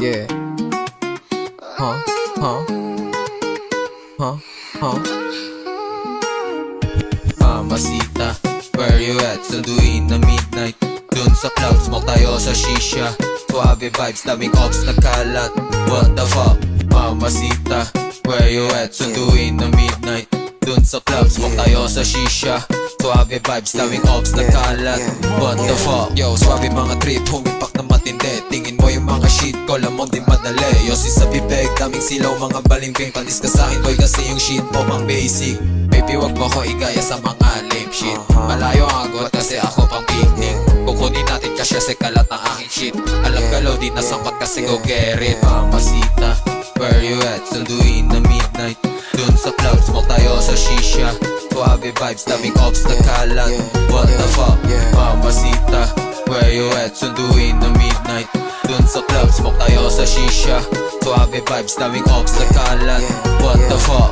Yeah. Huh? Huh? Huh? Huh? Mamacita, where you at? Sunduin na midnight dun sa club, smoke tayo sa shisha. Suave vibes, daming ops na kalat. What the fuck? Mamacita, where you at? Sunduin na midnight dun sa club, smoke tayo sa shisha. Suave vibes, daming ops na kalat. What the fuck? Yo, suave mga trip, humipak na matindi. Tingin mo yung mga shit ko, lamang di madali. Yo, si sa bibig, daming silaw, mga balimbing. Panis ka sa'kin, boy, kasi yung shit mo pang basic. Baby, wag mo ko igaya sa mga lame shit. Malayo ang agot kasi ako pang picnic. Kukunin natin kasi sa kalat ng aking shit. Alam galaw, di nasangkot kasi go get it. Mamacita, where you at? Sunduin na midnight dun sa club, smoke tayo sa shisha. Suave vibes, daming ops na kalat. What the fuck? Mamacita, where you at? Sunduin na midnight dun sa club, smoke tayo sa shisha. Suave vibes, daming ops na kalat. What the fuck?